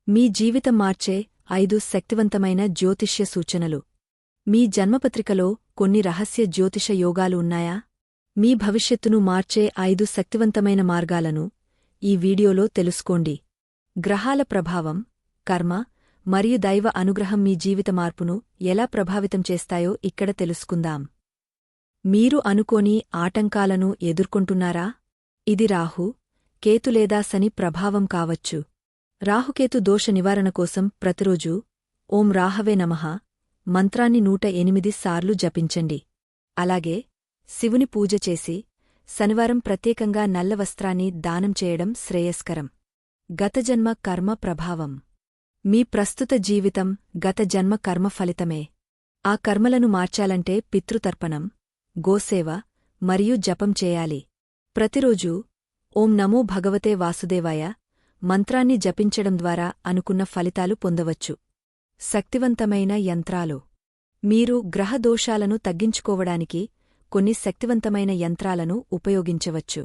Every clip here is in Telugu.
మీ జీవితం మార్చే 5 శక్తివంతమైన జ్యోతిష్య సూచనలు. మీ జన్మపత్రికలో కొన్ని రహస్య జ్యోతిష యోగాలు ఉన్నాయా? మీ భవిష్యత్తును మార్చే 5 శక్తివంతమైన మార్గాలను ఈ వీడియోలో తెలుసుకోండి. గ్రహాల ప్రభావం, కర్మ మరియు దైవ అనుగ్రహం మీ జీవిత మార్పును ఎలా ప్రభావితం చేస్తాయో ఇక్కడ తెలుసుకుందాం. మీరు అనుకోని ఆటంకాలను ఎదుర్కొంటున్నారా? ఇది రాహు, కేతు లేదా శని ప్రభావం కావచ్చు. రాహుకేతు దోష నివారణ కోసం ప్రతిరోజూ ఓం రాహవే నమః మంత్రాన్ని 108 సార్లు జపించండి. అలాగే శివుని పూజ చేసి శనివారం ప్రత్యేకంగా నల్ల వస్త్రాన్ని దానం చేయడం శ్రేయస్కరం. గతజన్మ కర్మ ప్రభావం. మీ ప్రస్తుత జీవితం గత జన్మ కర్మ ఫలితమే. ఆ కర్మలను మార్చాలంటే పితృతర్పణం, గోసేవ మరియు జపం చేయాలి. ప్రతిరోజూ ఓం నమో భగవతే వాసుదేవాయ మంత్రాన్ని జపించడం ద్వారా అనుకున్న ఫలితాలు పొందవచ్చు. శక్తివంతమైన యంత్రాలు. మీరు గ్రహదోషాలను తగ్గించుకోవడానికి కొన్ని శక్తివంతమైన యంత్రాలను ఉపయోగించవచ్చు.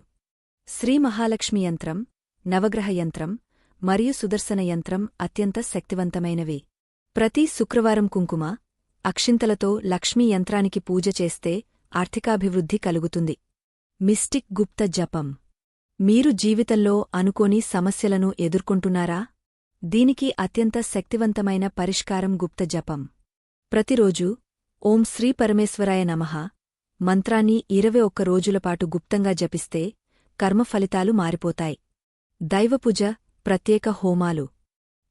శ్రీ మహాలక్ష్మి యంత్రం, నవగ్రహ యంత్రం మరియు సుదర్శన యంత్రం అత్యంత శక్తివంతమైనవి. ప్రతి శుక్రవారం కుంకుమ, అక్షింతలతో లక్ష్మీ యంత్రానికి పూజ చేస్తే ఆర్థికాభివృద్ధి కలుగుతుంది. మిస్టిక్ గుప్త జపం. మీరు జీవితంలో అనుకోని సమస్యలను ఎదుర్కొంటున్నారా? దీనికి అత్యంత శక్తివంతమైన పరిష్కారం గుప్త జపం. ప్రతిరోజూ ఓం శ్రీ పరమేశ్వరాయ నమః మంత్రాన్ని 21 రోజులపాటు గుప్తంగా జపిస్తే కర్మఫలితాలు మారిపోతాయి. దైవపూజ, ప్రత్యేక హోమాలు.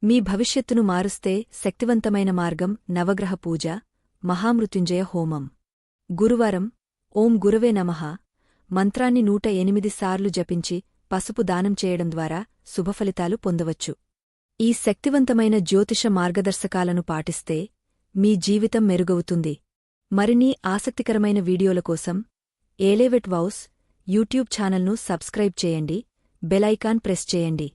మీ భవిష్యత్తును మారుస్తే శక్తివంతమైన మార్గం నవగ్రహ పూజ, మహామృత్యుంజయ హోమం. గురువారం ఓం గురవే నమః మంత్రాన్ని 108 సార్లు జపించి పసుపు దానం చేయడం ద్వారా శుభఫలితాలు పొందవచ్చు. ఈ శక్తివంతమైన జ్యోతిష మార్గదర్శకాలను పాటిస్తే మీ జీవితం మెరుగవుతుంది. మరిన్ని ఆసక్తికరమైన వీడియోల కోసం ఏలేవెట్ వౌస్ యూట్యూబ్ ఛానల్ను సబ్స్క్రైబ్ చేయండి, బెల్ ఐకాన్ ప్రెస్ చేయండి.